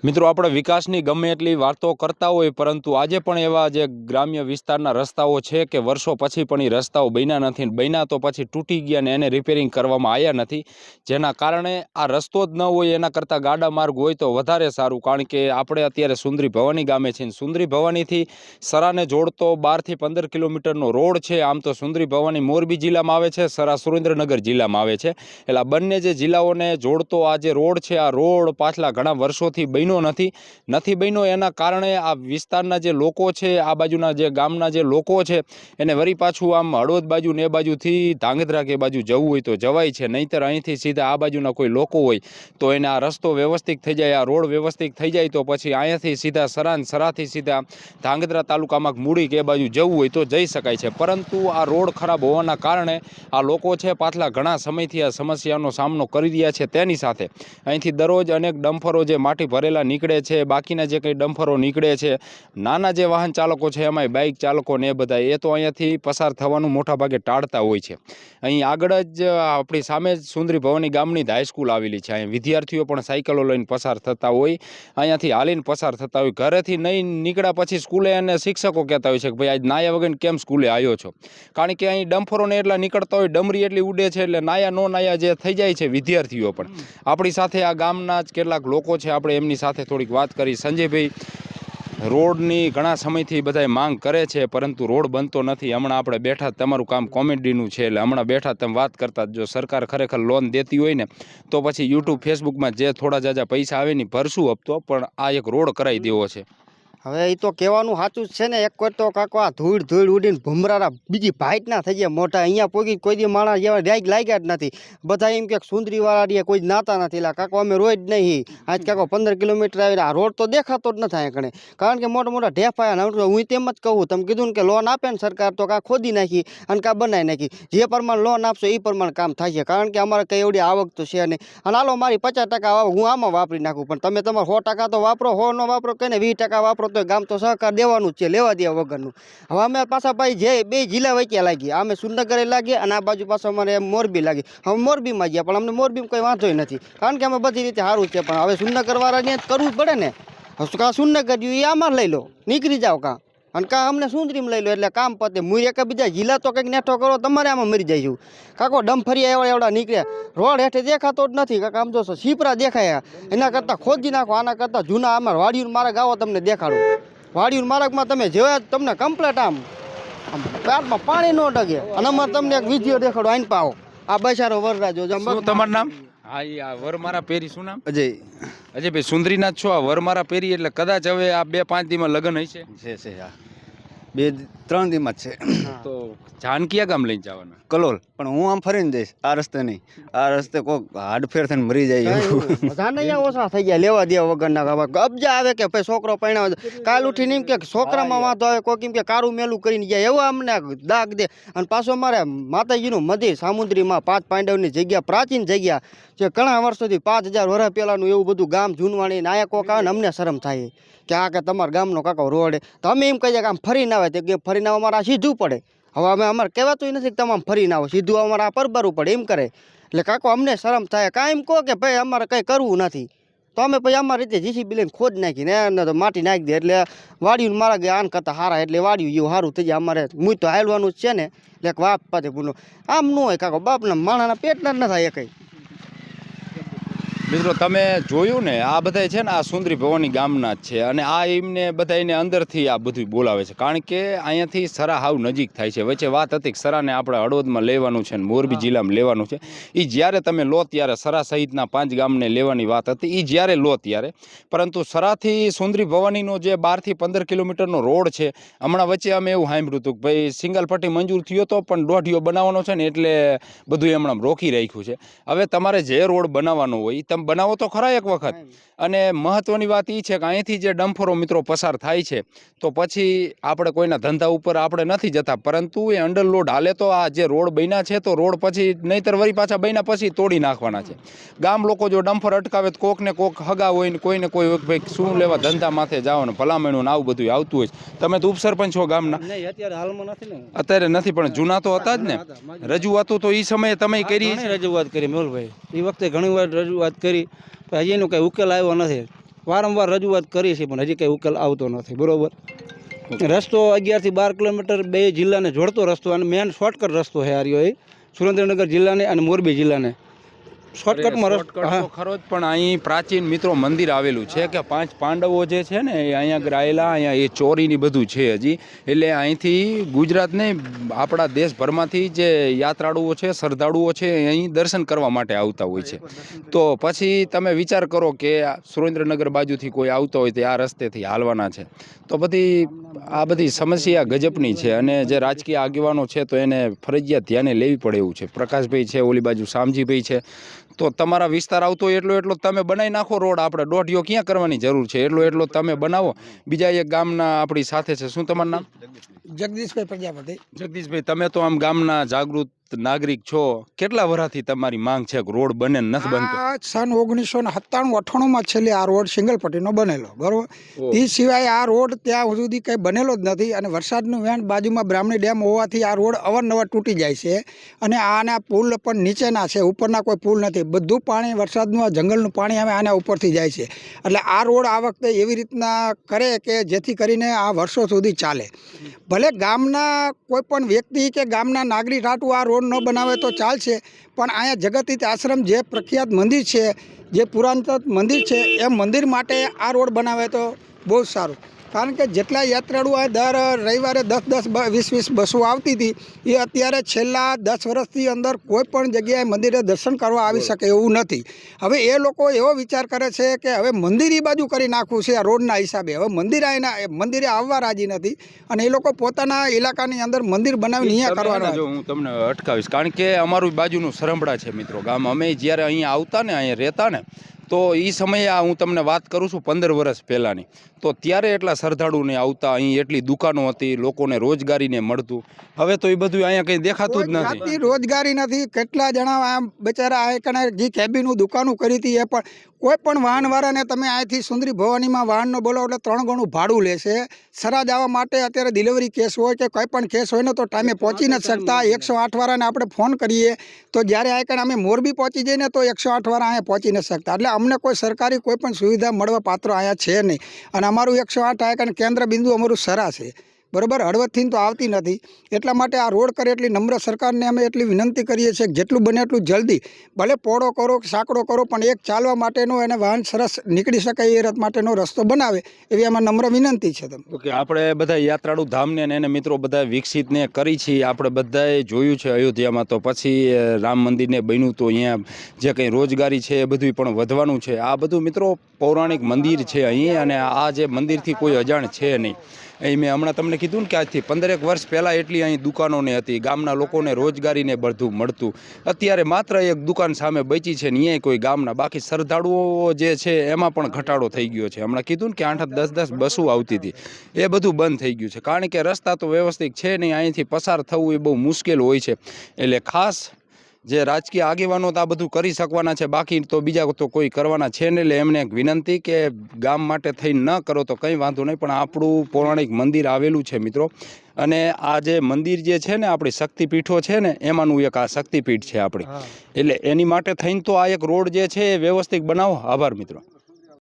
મિત્રો આપણે વિકાસની ગમે એટલી વાતો કરતા હોય પરંતુ આજે પણ એવા જે ગ્રામ્ય વિસ્તારના રસ્તાઓ છે કે વર્ષો પછી પણ એ રસ્તાઓ બન્યા નથી, બન્યા તો પછી તૂટી ગયા ને એને રિપેરિંગ કરવામાં આવ્યા નથી, જેના કારણે આ રસ્તો જ ન હોય એના કરતાં ગાડા માર્ગ હોય તો વધારે સારું। કારણ કે આપણે અત્યારે સુંદરી ભવાની ગામે છીએ, સુંદરી ભવાનીથી સરાને જોડતો 12 થી 15 કિલોમીટરનો રોડ છે। આમ તો સુંદરી ભવાની મોરબી જિલ્લામાં આવે છે, સરા સુરેન્દ્રનગર જિલ્લામાં આવે છે, એટલે આ બંને જે જિલ્લાઓને જોડતો આ જે રોડ છે, આ રોડ પાછલા ઘણા વર્ષોથી બન્યો નથી બન્યો એના કારણે આ વિસ્તારના જે લોકો છે, આ બાજુના જે ગામના જે લોકો છે એને વરી પાછું આમ હળવદ બાજુ ને એ બાજુથી ધાંગધ્રા કે બાજુ જવું હોય તો જવાય છે, નહીંતર અહીંથી સીધા આ બાજુના કોઈ લોકો હોય તો એને આ રસ્તો વ્યવસ્થિત થઈ જાય, આ રોડ વ્યવસ્થિત થઈ જાય તો પછી અહીંયાથી સીધા સરાથી સીધા ધાંગધ્રા તાલુકામાં મૂડી કે એ બાજુ જવું હોય તો જઈ શકાય છે। પરંતુ આ રોડ ખરાબ હોવાના કારણે આ લોકો છે પાછલા ઘણા સમયથી આ સમસ્યાનો સામનો કરી રહ્યા છે। તેની સાથે અહીંથી દરરોજ અનેક ડમ્ફરો જે માટી ભરેલા નીકળે છે, બાકીના જે કંઈ ડમ્ફરો નીકળે છે, નાના જે વાહન ચાલકો છે એમાંય બાઇક ચાલકો ને એ બધા એ તો અહીંયાથી પસાર થવાનું મોટા ભાગે ટાળતા હોય છે। અહીં આગળ જ આપણી સામે જ સુંદરી ભવાની ગામની હાઈસ્કૂલ આવેલી છે, અહીં વિદ્યાર્થીઓ પણ સાયકલો લઈને પસાર થતા હોય, અહીંયાથી હાલીને પસાર થતા હોય, ઘરેથી નહીં નીકળ્યા પછી સ્કૂલે અને શિક્ષકો કહેતા હોય છે કે ભાઈ આજ નાયા વગર કેમ સ્કૂલે આવ્યો છો, કારણ કે અહીં ડમ્ફરોને એટલા નીકળતા હોય, ડમરી એટલી ઉડે છે એટલે નાયા નો નાયા જે થઈ જાય છે વિદ્યાર્થીઓ પણ। આપણી સાથે આ ગામના જ કેટલાક લોકો છે, આપણે એમની સાથે થોડીક વાત કરી। સંજયભાઈ, રોડની ઘણા સમયથી બધાય માંગ કરે છે પરંતુ રોડ બનતો નથી। હમણાં આપણે બેઠા, તમારું કામ કોમેડીનું છે એટલે હમણાં બેઠા તમે વાત કરતા, જો સરકાર ખરેખર લોન દેતી હોય ને તો પછી યુટ્યુબ ફેસબુકમાં જે થોડા જાજા પૈસા આવે ને ભરશું હપ્તો, પણ આ એક રોડ કરાવી દેવો છે। હવે એ તો કહેવાનું સાચું જ છે ને। એક વાર તો કાકો આ ધૂળ ઉડીને ભમરારા બીજી ભાઈટ ના થઈ ગયા મોટા, અહીંયા પોગી કોઈ દી માણસ જેવા ડાયક લાગ્યા જ નથી। બધા એમ કે સુંદરીવાળા રે કોઈ નાતા નથી, એટલે કાકો અમે રોજ નહીં આજ કાકો 15 કિલોમીટર આવીને આ રોડ તો દેખાતો જ નથી અહીંયા કણે, કારણ કે મોટા મોટા ઢેફાયા। હું તેમ જ કહું, તમે કીધું ને કે લોન આપે ને સરકાર તો કાં ખોદી નાખી અને કાં બનાવી નાખી, જે પ્રમાણે લોન આપશો એ પ્રમાણે કામ થાય છે, કારણ કે અમારે કંઈ એવડી આવક તો છે નહીં। અને હાલો મારી 50% આવક હું આમાં વાપરી નાખું, પણ તમે તમારે 100% તો વાપરો, 100 ન વાપરો કે ને 20% વાપરો તો ગામ તો સહકાર દેવાનું જ છે, લેવા દેવા વગરનું। હવે અમે પાછા ભાઈ જે બે જિલ્લા વચ્ચે લાગી, અમે સુરનગર લાગીએ અને આ બાજુ પાછો અમારે મોરબી લાગી। હવે મોરબીમાં ગયા પણ અમને મોરબીમાં કોઈ વાંધો નથી, કારણ કે અમે બધી રીતે સારું છે, પણ હવે સુરનગર વાળાને કરવું જ પડે ને। કાં સુરનગર એ આમાં લઈ લો, નીકળી જાઓ, કાં અને કાં અમને સુંદરીમાં લઈ લો, એટલે કામ પતે। મુઈ એક બીજા જિલ્લા તો કંઈક નેઠો કરો, તમારે આમાં મરી જઈશું કાકો। ડમફરિયા એવડા નીકળ્યા, રોડ હેઠે દેખાતો જ નથી કાકા, આમ તો સીપરા દેખાયા, એના કરતાં ખોદી નાખો, આના કરતાં જૂના અમારે વાડીયું માર્ગ આવો તમને દેખાડું। વાડીયું માર્ગમાં તમે જોયા તમને કમ્પ્લેટ આમ પેટમાં પાણી ન ડગે, અને અમારે તમને એક વિડીયો દેખાડો, આઈને પાવો આ બસારો વરરાજો। તમારું નામ? હા, એ આ વરમારા પેરી, શું નામ? અજય। અજયભાઈ, સુંદરીના જ છો? આ વરમારા પેરી એટલે કદાચ હવે આ 2-5 દીમાં લગ્ન હશે? છે હા, 2-3 દીમાં જ છે। તો જાન કયા ગામ લઈને જવાના? કલોલ, પણ હું આમ ફરીને જઈશ, આ રસ્તે નહીં, આ રસ્તે કોઈક હાડફેર થઈને મરી જાય બધા ઓછા થઈ ગયા લેવા દેવા વગરના। અબજા આવે કે ભાઈ છોકરો પરણાવ, કાલ ઉઠીને એમ કે છોકરામાં વાંધો આવે, કોઈક એમ કે કારું મેલું કરીને જાય, એવા અમને દાગ દે। અને પાછો મારે માતાજીનું મંદિર સામુદ્રીમાં 5 પાંડવની જગ્યા, પ્રાચીન જગ્યા જે ઘણા વર્ષોથી 5000 વર્ષ પહેલાંનું એવું બધું ગામ જૂનવાણી ને આયા કોક આવે ને અમને શરમ થાય કે આ કે તમારા ગામનો કાકો રોડ, તો અમે એમ કહીએ કે આમ ફરીને આવે, તો ફરીને આવે અમારે આ સીધું પડે। હવે અમે અમારે કહેવાતું નથી કે તમે આમ ફરીને આવો, સીધું અમારે આ પરબરવું પડે એમ કરે, એટલે કાકો અમને શરમ થાય। કાંઈ એમ કહો કે ભાઈ અમારે કંઈ કરવું નથી, તો અમે પછી અમારી રીતે જીસીબી લઈને ખોદ નાખીને એને તો માટી નાખી દે, એટલે વાડીયું મારા ગયા આન કરતાં સારા, એટલે વાડીયું એવું સારું થઈ જાય અમારે। મું તો હાલવાનું જ છે ને, એટલે એક વાપ પાછે ભૂલો આમ ન હોય કાકો, બાપના માણાના પેટના જ ન થાય કંઈ। મિત્રો તમે જોયું ને, આ બધા છે ને આ સુંદરી ભવાની ગામના જ છે, અને આ એમને બધા એને અંદરથી આ બધું બોલાવે છે, કારણ કે અહીંયાથી સરા હાવ નજીક થાય છે। વચ્ચે વાત હતી કે સરાને આપણે હળવદમાં લેવાનું છે ને મોરબી જિલ્લામાં લેવાનું છે, એ જ્યારે તમે લો ત્યારે સરા સહિતના 5 ગામને લેવાની વાત હતી, એ જ્યારે લો ત્યારે, પરંતુ સરાથી સુંદરી ભવાનીનો જે 12 થી 15 કિલોમીટરનો રોડ છે, હમણાં વચ્ચે અમે એવું સાંભળ્યું હતું કે ભાઈ સિંગલ પટ્ટી મંજૂર થયો હતો પણ દોઢિયો બનાવવાનો છે ને એટલે બધું હમણાં રોકી રાખ્યું છે। હવે તમારે જે રોડ બનાવવાનો હોય તમે બનાવો તો ખરા એક વખત, અને મહત્વની વાત એ છે કે અહીંથી જે ડમ્ફરો મિત્રો પસાર થાય છે તો પછી આપણે કોઈના ધંધા ઉપર આપણે નથી જતા, પરંતુ એ અંડરલોડ હાલે તો આ જે રોડ બન્યા છે તો રોડ પછી નહીંતર વળી પાછા બન્યા પછી તોડી નાખવાના છે। ગામ લોકો જો ડમ્ફર અટકાવે તો કોક ને કોક હગા હોય ને કોઈને કોઈ ભાઈ શું લેવા ધંધા માથે જવાનું ભલામણું ને આવું બધું આવતું હોય છે। તમે તો ઉપસરપંચ છો ગામના? અત્યારે નથી, પણ જૂના તો હતા જ ને રજૂઆતો, તો એ સમયે તમે કરી? રજૂઆત કરી મેહુલભાઈ, એ વખતે ઘણી વાર રજૂઆત કરી, હજી એનો કંઈ ઉકેલ આવ્યો નથી। વારંવાર રજૂઆત કરી છે પણ હજી કંઈ ઉકેલ આવતો નથી. બરાબર, રસ્તો 11 થી 12 કિલોમીટર બે જિલ્લાને જોડતો રસ્તો અને મેન શોર્ટકટ રસ્તો છે આ રહ્યો એ સુરેન્દ્રનગર જિલ્લાને અને મોરબી જિલ્લાને શોર્ટકટમાં રસ્તો. શોર્ટકટ તો ખરો જ, પણ અહીં પ્રાચીન મિત્રો મંદિર આવેલું છે કે 5 પાંડવો જે છે ને એ અહીંયા આગળ આવેલા, અહીંયા એ ચોરીની બધું છે હજી. એટલે અહીંથી ગુજરાતને આપણા દેશભરમાંથી જે યાત્રાળુઓ છે, શ્રદ્ધાળુઓ છે, અહીં દર્શન કરવા માટે આવતા હોય છે. તો પછી તમે વિચાર કરો કે સુરેન્દ્રનગર બાજુથી કોઈ આવતો હોય તો આ રસ્તેથી હાલવાના છે, તો આ બધી સમસ્યા ગજબની છે. અને જે રાજકીય આગેવાનો છે તો એને ફરજિયાત ધ્યાને લેવી પડે એવું છે. પ્રકાશભાઈ છે, ઓલી બાજુ શામજીભાઈ છે, તો તમારા વિસ્તાર આવતો હોય એટલો તમે બનાવી નાખો રોડ. આપણે દોઢિયો ક્યાં કરવાની જરૂર છે? એટલો તમે બનાવો. બીજા એક ગામના આપણી સાથે છે, શું તમારું નામ? જગદીશભાઈ પ્રજાપતિ. જગદીશભાઈ, તમે તો આમ ગામના જાગૃત નાગરિક છો, કેટલા વર્ષથી તમારી માંગ છે કે રોડ બને નથી બનતો? સન 1997-98 છેલ્લે આ રોડ સિંગલ પટ્ટીનો બનેલો, બરોબર. એ સિવાય આ રોડ ત્યાં સુધી કંઈ બનેલો જ નથી. અને વરસાદનું વેણ બાજુમાં બ્રાહ્મણી ડેમ હોવાથી આ રોડ અવારનવાર તૂટી જાય છે. અને આના પુલ પણ નીચેના છે, ઉપરના કોઈ પુલ નથી. બધું પાણી વરસાદનું આ જંગલનું પાણી આવે આના ઉપરથી જાય છે. એટલે આ રોડ આ વખતે એવી રીતના કરે કે જેથી કરીને આ વર્ષો સુધી ચાલે. ભલે ગામના કોઈ પણ વ્યક્તિ કે ગામના નાગરિક હાટું આ રોડ ન બનાવે તો ચાલશે, પણ અહીંયા જગતહિત આશ્રમ જે પ્રખ્યાત મંદિર છે, જે પુરાતન મંદિર છે, એ મંદિર માટે આ રોડ બનાવે તો બહુ જ સારું. કારણ કે જેટલા યાત્રાળુઓ દર રવિવારે 10-10 20-20 બસો આવતી હતી, એ અત્યારે છેલ્લા 10 વર્ષથી અંદર કોઈ પણ જગ્યાએ મંદિરે દર્શન કરવા આવી શકે એવું નથી. હવે એ લોકો એવો વિચાર કરે છે કે હવે મંદિર એ બાજુ કરી નાખવું છે આ રોડના હિસાબે. હવે મંદિરે આવવા રાજી નથી અને એ લોકો પોતાના ઇલાકાની અંદર મંદિર બનાવીને અહીંયા કરવાના. જો હું તમને અટકાવીશ, કારણ કે અમારું બાજુનું સરંભડા છે મિત્રો ગામ. અમે જ્યારે અહીંયા આવતા ને, અહીંયા રહેતા ને, તો એ સમયે હું તમને વાત કરું છું 15 વર્ષ પહેલાંની, તો ત્યારે એટલા શ્રદ્ધાળુને આવતા, અહીં એટલી દુકાનો હતી, લોકોને રોજગારીને મળતું. હવે તો એ બધું અહીંયા કંઈ દેખાતું જ નથી. રોજગારી નથી. કેટલા જણા આમ બચારા આ જે કેબીનું દુકાનો કરી હતી એ પણ કોઈ પણ વાહનવાળાને તમે અહીંથી સુંદરી ભવાનીમાં વાહનનો બોલો એટલે 3 ગણું ભાડું લેશે. સરા જવા માટે અત્યારે ડિલિવરી કેસ હોય કે કોઈ પણ કેસ હોય ને તો ટાઈમે પહોંચી નથી શકતા. 108 વાળાને આપણે ફોન કરીએ તો જ્યારે આ અમે મોરબી પહોંચી જઈએ ને તો 108 વાળા અહીંયા પહોંચી નથી શકતા. એટલે અમને કોઈ સરકારી કોઈ પણ સુવિધા મળવા પાત્ર અહીંયા છે નહીં. અને અમારું 108 કેન્દ્ર બિંદુ અમારું સરા છે, બરાબર. હળવદથી તો આવતી નથી. એટલા માટે આ રોડ કરે એટલી નમ્ર સરકારને અમે એટલી વિનંતી કરીએ છીએ કે જેટલું બને એટલું જલ્દી, ભલે પોળો કરો કે સાંકડો કરો, પણ એક ચાલવા માટેનો એને વાહન સરસ નીકળી શકે એ રથ માટેનો રસ્તો બનાવે એવી આમાં નમ્ર વિનંતી છે. ઓકે, આપણે બધા યાત્રાળુ ધામને એને મિત્રો બધા વિકસિતને કરી છીએ. આપણે બધાએ જોયું છે અયોધ્યામાં, તો પછી રામ મંદિરને બન્યું, તો અહીંયા જે કંઈ રોજગારી છે એ બધું પણ વધવાનું છે. આ બધું મિત્રો પૌરાણિક મંદિર છે અહીં, અને આ જે મંદિરથી કોઈ અજાણ છે નહીં. અહીં મેં હમણાં તમને કીધું ને કે આજથી 15 વર્ષ પહેલાં એટલી અહીં દુકાનોને હતી, ગામના લોકોને રોજગારીને બધું મળતું. અત્યારે માત્ર એક દુકાન સામે બચી છે ને, અહીંયા કોઈ ગામના, બાકી શ્રદ્ધાળુઓ જે છે એમાં પણ ઘટાડો થઈ ગયો છે. હમણાં કીધું ને કે 8-10 બસો આવતી હતી, એ બધું બંધ થઈ ગયું છે. કારણ કે રસ્તા તો વ્યવસ્થિત છે નહીં, અહીંથી પસાર થવું એ બહુ મુશ્કેલ હોય છે. એટલે ખાસ જે રાજકીય આગેવાનો તો આ બધું કરી શકવાના છે, બાકી તો બીજા તો કોઈ કરવાના છે નહીં. એટલે એમને એક વિનંતી કે ગામ માટે થઈને ન કરો તો કંઈ વાંધો નહીં, પણ આપણું પૌરાણિક મંદિર આવેલું છે મિત્રો. અને આ જે મંદિર જે છે ને, આપણી શક્તિપીઠો છે ને, એમાંનું એક આ શક્તિપીઠ છે આપણી. એટલે એની માટે થઈને તો આ એક રોડ જે છે એ વ્યવસ્થિત બનાવો. આભાર મિત્રો.